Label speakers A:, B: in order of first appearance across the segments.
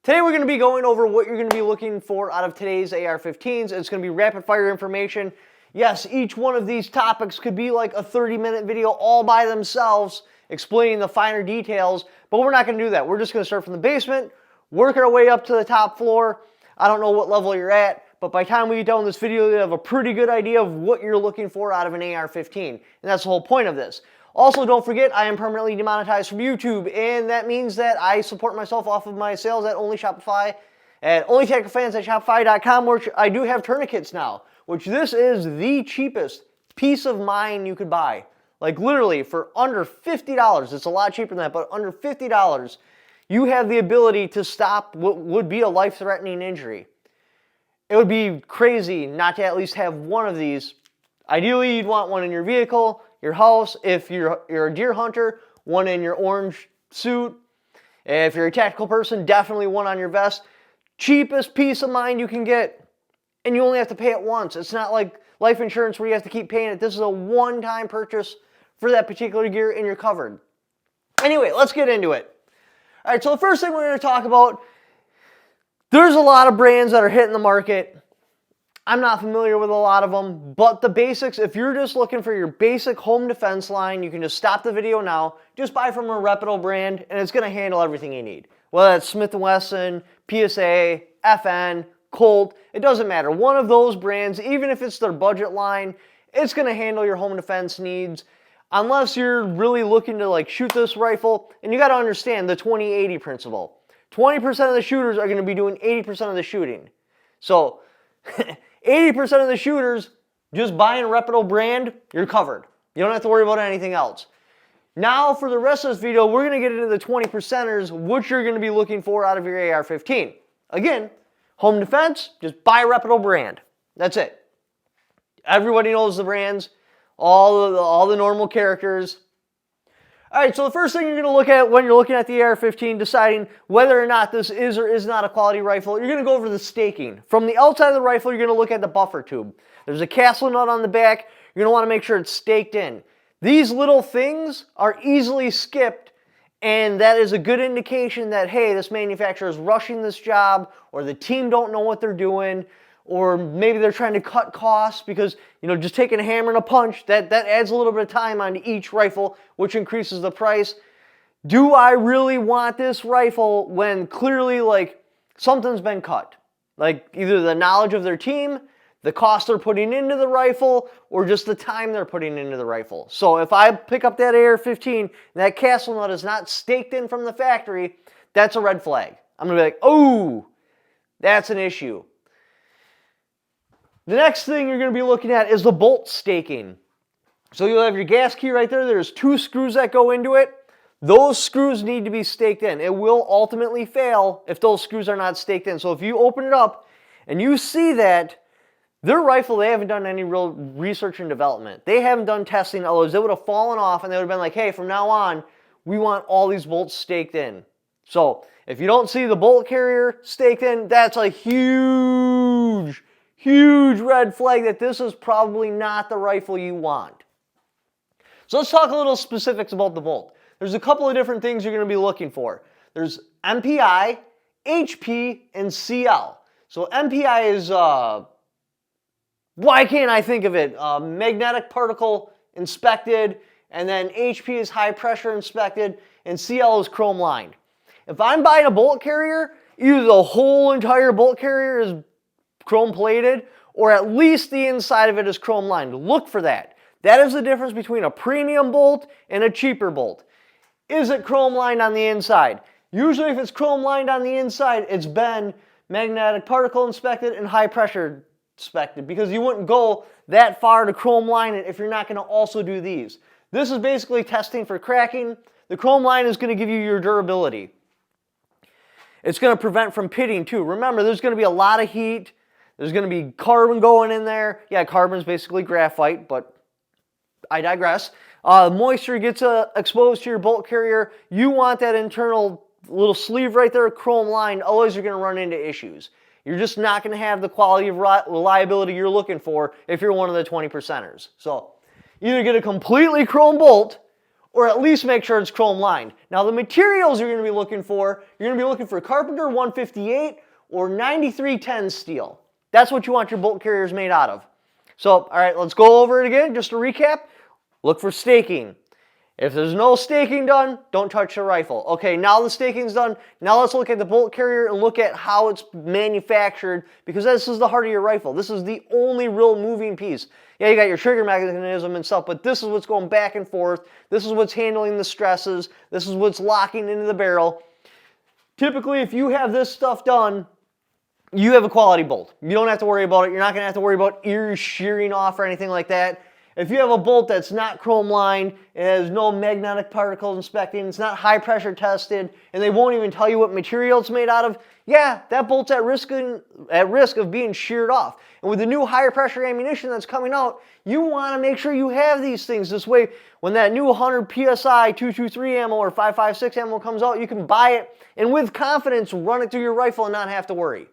A: Today we're going to be going over what you're going to be looking for out of today's AR-15s. It's going to be rapid fire information. Yes, each one of these topics could be like a 30-minute video all by themselves explaining the finer details, but we're not going to do that. We're just going to start from the basement, work our way up to the top floor. I don't know what level you're at, but by the time we get done with this video, you have a pretty good idea of what you're looking for out of an AR-15, and that's the whole point of this. Also, don't forget, I am permanently demonetized from YouTube, and that means that I support myself off of my sales at Only Shopify, at OnlyTacticalFans@Shopify.com, which I do have tourniquets now, which this is the cheapest peace of mind you could buy. Like literally, for under $50, it's a lot cheaper than that, but under $50, you have the ability to stop what would be a life-threatening injury. It would be crazy not to at least have one of these. Ideally, you'd want one in your vehicle, your house. If you're a deer hunter, one in your orange suit. If you're a tactical person, definitely one on your vest. Cheapest peace of mind you can get, and you only have to pay it once. It's not like life insurance where you have to keep paying it. This is a one-time purchase for that particular gear, and you're covered. Anyway, let's get into it. All right, so the first thing we're going to talk about, there's a lot of brands that are hitting the market. I'm not familiar with a lot of them, but the basics, if you're just looking for your basic home defense line, you can just stop the video now, just buy from a reputable brand, and it's going to handle everything you need. Whether that's Smith & Wesson, PSA, FN, Colt, it doesn't matter. One of those brands, even if it's their budget line, it's going to handle your home defense needs. Unless you're really looking to like shoot this rifle, and you got to understand the 20-80 principle. 20% of the shooters are going to be doing 80% of the shooting. So 80% of the shooters, just buying a reputable brand, you're covered. You don't have to worry about anything else. Now for the rest of this video, we're going to get into the 20%ers, which you're going to be looking for out of your AR-15. Again, home defense, just buy a reputable brand. That's it. Everybody knows the brands, all the normal characters. All right, so the first thing you're going to look at when you're looking at the AR-15, deciding whether or not this is or is not a quality rifle, you're going to go over the staking. From the outside of the rifle, you're going to look at the buffer tube. There's a castle nut on the back. You're going to want to make sure it's staked in. These little things are easily skipped, and that is a good indication that, hey, this manufacturer is rushing this job, or the team don't know what they're doing, or maybe they're trying to cut costs because, you know, just taking a hammer and a punch, that adds a little bit of time onto each rifle, which increases the price. Do I really want this rifle when clearly, like, something's been cut? Like, either the knowledge of their team, the cost they're putting into the rifle, or just the time they're putting into the rifle. So if I pick up that AR-15 and that castle nut is not staked in from the factory, that's a red flag. I'm going to be like, oh, that's an issue. The next thing you're going to be looking at is the bolt staking. So you'll have your gas key right there. There's 2 screws that go into it. Those screws need to be staked in. It will ultimately fail if those screws are not staked in. So if you open it up and you see that their rifle, they haven't done any real research and development. They haven't done testing, otherwise they would have fallen off and they would have been like, hey, from now on, we want all these bolts staked in. So if you don't see the bolt carrier staked in, that's a huge red flag that this is probably not the rifle you want. So let's talk a little specifics about the bolt. There's a couple of different things you're going to be looking for. There's MPI, HP, and CL. So MPI is, why can't I think of it? Magnetic particle inspected, and then HP is high pressure inspected, and CL is chrome lined. If I'm buying a bolt carrier, either the whole entire bolt carrier is chrome plated, or at least the inside of it is chrome lined. Look for that. That is the difference between a premium bolt and a cheaper bolt. Is it chrome lined on the inside? Usually if it's chrome lined on the inside, it's been magnetic particle inspected and high pressure inspected, because you wouldn't go that far to chrome line it if you're not going to also do these. This is basically testing for cracking. The chrome line is going to give you your durability. It's going to prevent from pitting too. Remember, there's going to be a lot of heat. There's going to be carbon going in there. Yeah, carbon is basically graphite, but I digress. Moisture gets exposed to your bolt carrier. You want that internal little sleeve right there chrome lined, otherwise you're going to run into issues. You're just not going to have the quality of reliability you're looking for if you're one of the 20%ers. So either get a completely chrome bolt, or at least make sure it's chrome lined. Now the materials you're going to be looking for, you're going to be looking for Carpenter 158 or 9310 steel. That's what you want your bolt carriers made out of. So, all right, let's go over it again, just to recap. Look for staking. If there's no staking done, don't touch the rifle. Okay, now the staking's done. Now let's look at the bolt carrier and look at how it's manufactured, because this is the heart of your rifle. This is the only real moving piece. Yeah, you got your trigger mechanism and stuff, but this is what's going back and forth. This is what's handling the stresses. This is what's locking into the barrel. Typically, if you have this stuff done, you have a quality bolt. You don't have to worry about it. You're not going to have to worry about ears shearing off or anything like that. If you have a bolt that's not chrome lined, it has no magnetic particles inspecting, it's not high pressure tested, and they won't even tell you what material it's made out of, yeah, that bolt's at risk of being sheared off. And with the new higher pressure ammunition that's coming out, you want to make sure you have these things. This way, when that new 100 PSI 223 ammo or 5.56 ammo comes out, you can buy it and with confidence run it through your rifle and not have to worry.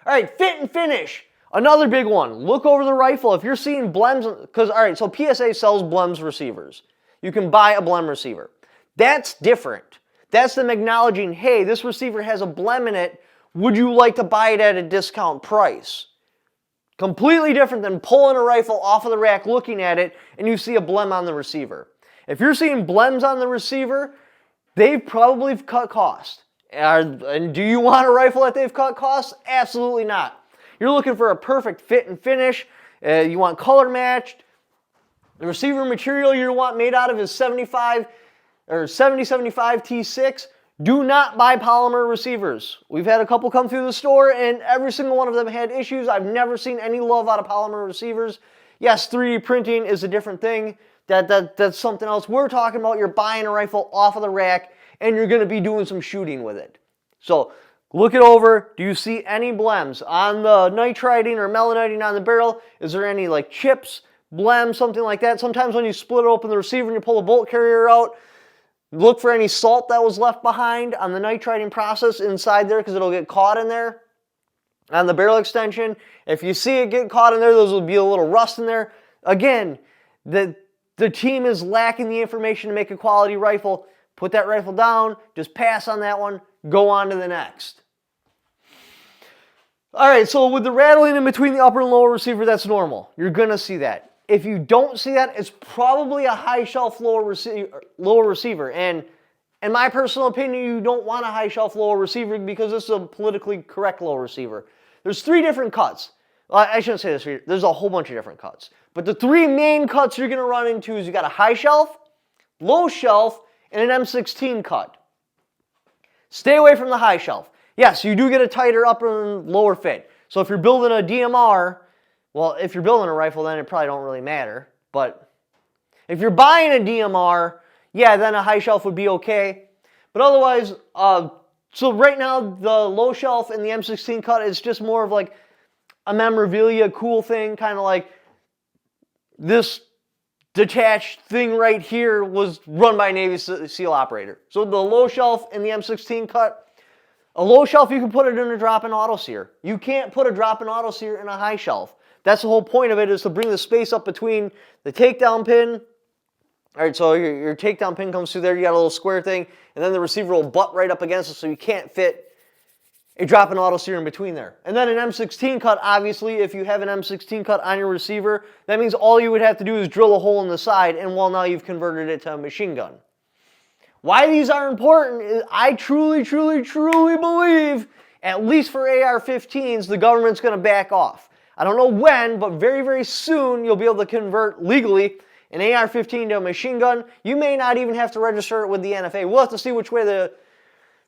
A: All right, fit and finish. Another big one. Look over the rifle. If you're seeing blems, because, all right, so PSA sells blems receivers. You can buy a blem receiver. That's different. That's them acknowledging, hey, this receiver has a blem in it. Would you like to buy it at a discount price? Completely different than pulling a rifle off of the rack, looking at it, and you see a blem on the receiver. If you're seeing blems on the receiver, they've probably cut cost. And do you want a rifle that they've cut costs? Absolutely not. You're looking for a perfect fit and finish. You want color matched. The receiver material you want made out of is 7075 T6. Do not buy polymer receivers. We've had a couple come through the store and every single one of them had issues. I've never seen any love out of polymer receivers. Yes, 3D printing is a different thing. That's something else. We're talking about you're buying a rifle off of the rack and you're going to be doing some shooting with it. So look it over. Do you see any blems on the nitriding or melaniting on the barrel? Is there any like chips, blems, something like that? Sometimes when you split open the receiver and you pull the bolt carrier out, look for any salt that was left behind on the nitriding process inside there because it'll get caught in there. On the barrel extension, if you see it get caught in there, those will be a little rust in there. Again, the team is lacking the information to make a quality rifle. Put that rifle down, just pass on that one, go on to the next. All right, so with the rattling in between the upper and lower receiver, that's normal. You're going to see that. If you don't see that, it's probably a high shelf lower receiver. And in my personal opinion, you don't want a high shelf lower receiver because this is a politically correct lower receiver. There's 3 different cuts. Well, I shouldn't say this. There's a whole bunch of different cuts. But the 3 main cuts you're going to run into is you got a high shelf, low shelf, and an M16 cut. Stay away from the high shelf. Yes, you do get a tighter upper and lower fit. So if you're building a DMR, well, if you're building a rifle, then it probably don't really matter. But if you're buying a DMR, yeah, then a high shelf would be okay. But otherwise, so right now, the low shelf and the M16 cut is just more of like a memorabilia cool thing, kind of like this detached thing right here was run by a Navy SEAL operator. So the low shelf and the M16 cut, a low shelf you can put it in a drop-in auto sear. You can't put a drop-in auto sear in a high shelf. That's the whole point of it, is to bring the space up between the takedown pin. All right, so your takedown pin comes through there, you got a little square thing, and then the receiver will butt right up against it so you can't fit a drop-in auto sear in between there. And then an M16 cut, obviously, if you have an M16 cut on your receiver, that means all you would have to do is drill a hole in the side, and well, now you've converted it to a machine gun. Why these are important is I truly believe, at least for AR-15s, the government's going to back off. I don't know when, but very, very soon you'll be able to convert legally an AR-15 to a machine gun. You may not even have to register it with the NFA. We'll have to see which way the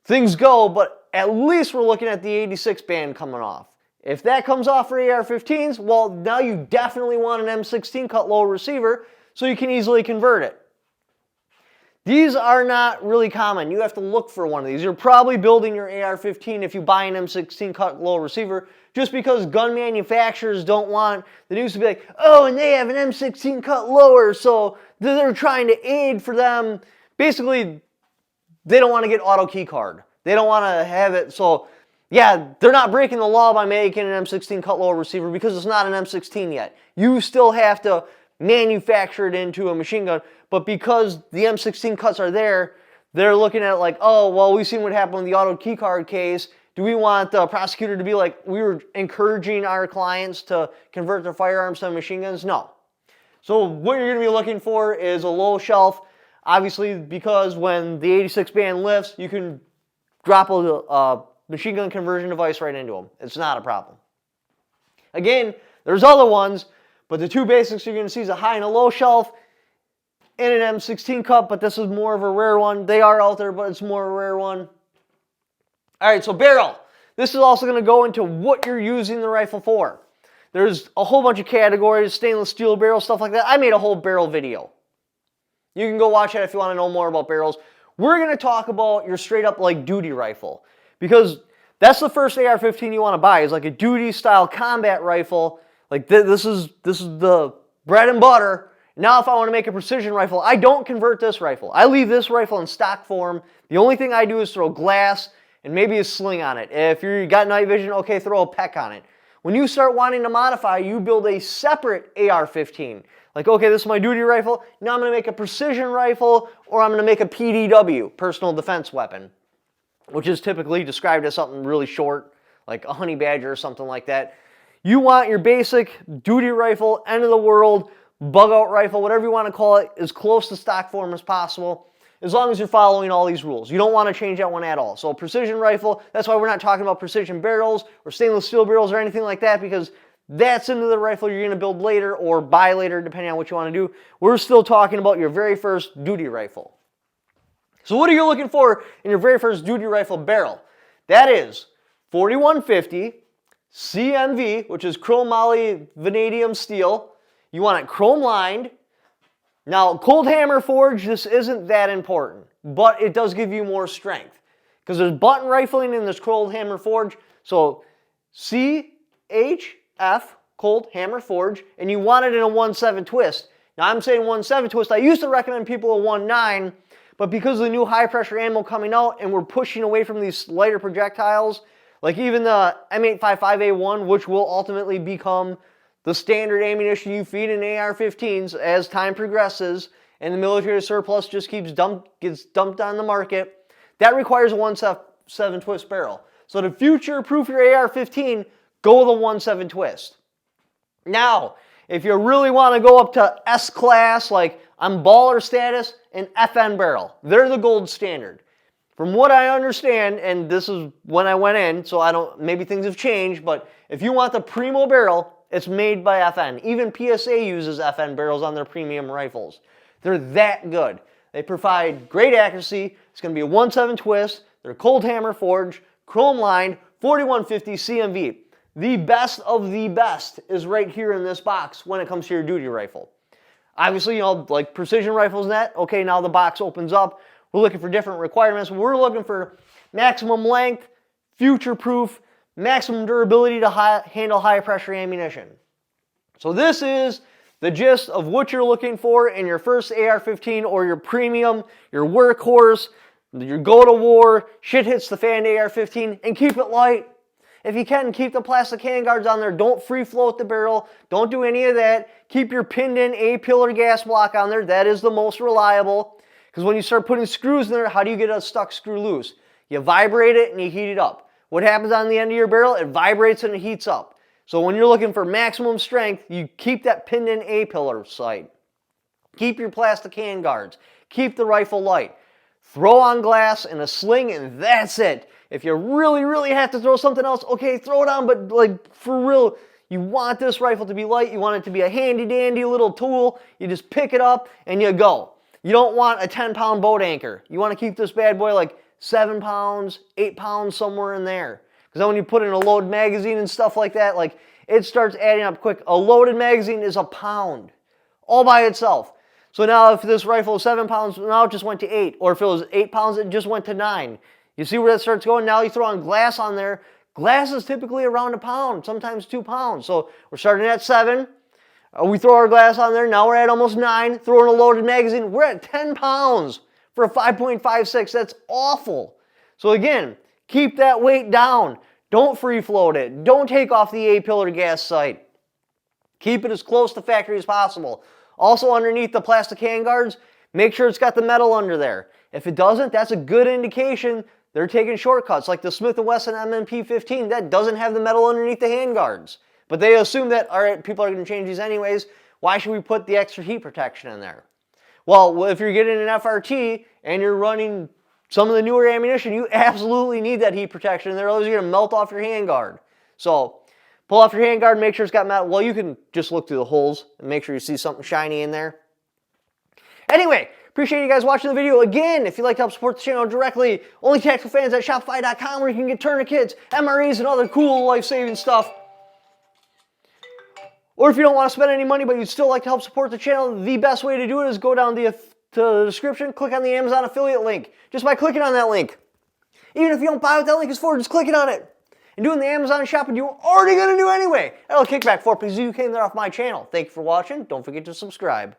A: things go, but at least we're looking at the 86 ban coming off. If that comes off for AR-15s, well, now you definitely want an M16 cut low receiver so you can easily convert it. These are not really common. You have to look for one of these. You're probably building your AR-15 if you buy an M16 cut low receiver, just because gun manufacturers don't want the news to be like, oh, and they have an M16 cut lower, so they're trying to aid for them. Basically, they don't want to get auto key card. They don't want to have it, so yeah, they're not breaking the law by making an M16 cut lower receiver because it's not an M16 yet. You still have to manufacture it into a machine gun, but because the M16 cuts are there, they're looking at it like, oh, well, we've seen what happened with the auto keycard case. Do we want the prosecutor to be like, we were encouraging our clients to convert their firearms to machine guns? No. So what you're going to be looking for is a low shelf, obviously, because when the 86 ban lifts, you can drop a machine gun conversion device right into them. It's not a problem. Again, there's other ones, but the two basics you're going to see is a high and a low shelf and an M16 cup, but this is more of a rare one. They are out there, but it's more a rare one. All right, so barrel. This is also going to go into what you're using the rifle for. There's a whole bunch of categories, stainless steel barrel, stuff like that. I made a whole barrel video. You can go watch it if you want to know more about barrels. We're going to talk about your straight up like duty rifle, because that's the first AR-15 you want to buy, is like a duty style combat rifle. Like this is the bread and butter. Now if I want to make a precision rifle, I don't convert this rifle. I leave this rifle in stock form. The only thing I do is throw glass and maybe a sling on it. If you got night vision, okay, throw a PEC on it. When you start wanting to modify, you build a separate AR-15. Like, okay, this is my duty rifle. Now I'm going to make a precision rifle, or I'm going to make a PDW, personal defense weapon, which is typically described as something really short, like a honey badger or something like that. You want your basic duty rifle, end of the world, bug out rifle, whatever you want to call it, as close to stock form as possible, as long as you're following all these rules. You don't want to change that one at all. So a precision rifle, that's why we're not talking about precision barrels or stainless steel barrels or anything like that, because that's into the rifle you're going to build later or buy later, depending on what you want to do. We're still talking about your very first duty rifle. So what are you looking for in your very first duty rifle barrel? That is 4150 CMV, which is chrome moly vanadium steel. You want it chrome lined. Now, cold hammer forge, this isn't that important, but it does give you more strength, because there's button rifling in this cold hammer forge. So CHF, cold hammer forge, and you want it in a 1/7 twist. Now, I'm saying 1/7 twist. I used to recommend people a 1/9, but because of the new high pressure ammo coming out and we're pushing away from these lighter projectiles, like even the M855A1, which will ultimately become the standard ammunition you feed in AR-15s as time progresses and the military surplus just gets dumped on the market, that requires a 1/7 twist barrel. So to future-proof your AR-15, go with a 1/7 twist. Now, if you really want to go up to S-class, like I'm baller status, an FN barrel. They're the gold standard. From what I understand, and this is when I went in, so maybe things have changed, but if you want the Primo barrel, it's made by FN. Even PSA uses FN barrels on their premium rifles. They're that good. They provide great accuracy. It's going to be a 1/7 twist. They're cold hammer forged, chrome lined, 4150 CMV. The best of the best is right here in this box when it comes to your duty rifle. Obviously, you know, like precision rifles and that, okay, now the box opens up. We're looking for different requirements. We're looking for maximum length, future-proof, maximum durability to handle high-pressure ammunition. So this is the gist of what you're looking for in your first AR-15 or your premium, your workhorse, your go-to-war, shit hits the fan AR-15, and keep it light. If you can, keep the plastic handguards on there. Don't free float the barrel. Don't do any of that. Keep your pinned-in A-pillar gas block on there. That is the most reliable. Because when you start putting screws in there, how do you get a stuck screw loose? You vibrate it and you heat it up. What happens on the end of your barrel? It vibrates and it heats up. So when you're looking for maximum strength, you keep that pinned-in A-pillar sight. Keep your plastic handguards. Keep the rifle light. Throw on glass and a sling, and that's it. If you really, really have to throw something else, okay, throw it on, but like for real, you want this rifle to be light. You want it to be a handy-dandy little tool. You just pick it up and you go. You don't want a 10-pound boat anchor. You want to keep this bad boy like 7 pounds, 8 pounds, somewhere in there. Because then when you put in a loaded magazine and stuff like that, like it starts adding up quick. A loaded magazine is a pound all by itself. So now if this rifle is 7 pounds, now it just went to 8. Or if it was 8 pounds, it just went to 9. You see where that starts going? Now you throw on glass on there. Glass is typically around a pound, sometimes 2 pounds. So we're starting at 7. We throw our glass on there. Now we're at almost 9. Throw in a loaded magazine. We're at 10 pounds for a 5.56. That's awful. So again, keep that weight down. Don't free float it. Don't take off the A-pillar gas sight. Keep it as close to factory as possible. Also underneath the plastic handguards, Make sure it's got the metal under there. If it doesn't, that's a good indication they're taking shortcuts. Like the Smith & Wesson MMP15, that doesn't have the metal underneath the handguards. But they assume that, all right, people are going to change these anyways. Why should we put the extra heat protection in there? Well, if you're getting an FRT and you're running some of the newer ammunition, you absolutely need that heat protection in there, otherwise you're going to melt off your handguard. So pull off your handguard, make sure it's got metal. Well, you can just look through the holes and make sure you see something shiny in there. Anyway, appreciate you guys watching the video. Again, if you'd like to help support the channel directly, only tactical fans at Shopify.com, where you can get tourniquets, MREs, and other cool life-saving stuff. Or if you don't want to spend any money, but you'd still like to help support the channel, the best way to do it is go down to the description, click on the Amazon affiliate link. Just by clicking on that link. Even if you don't buy what that link is for, just clicking on it. And doing the Amazon shopping you're already going to do anyway. That'll kick back for it because you came there off my channel. Thank you for watching. Don't forget to subscribe.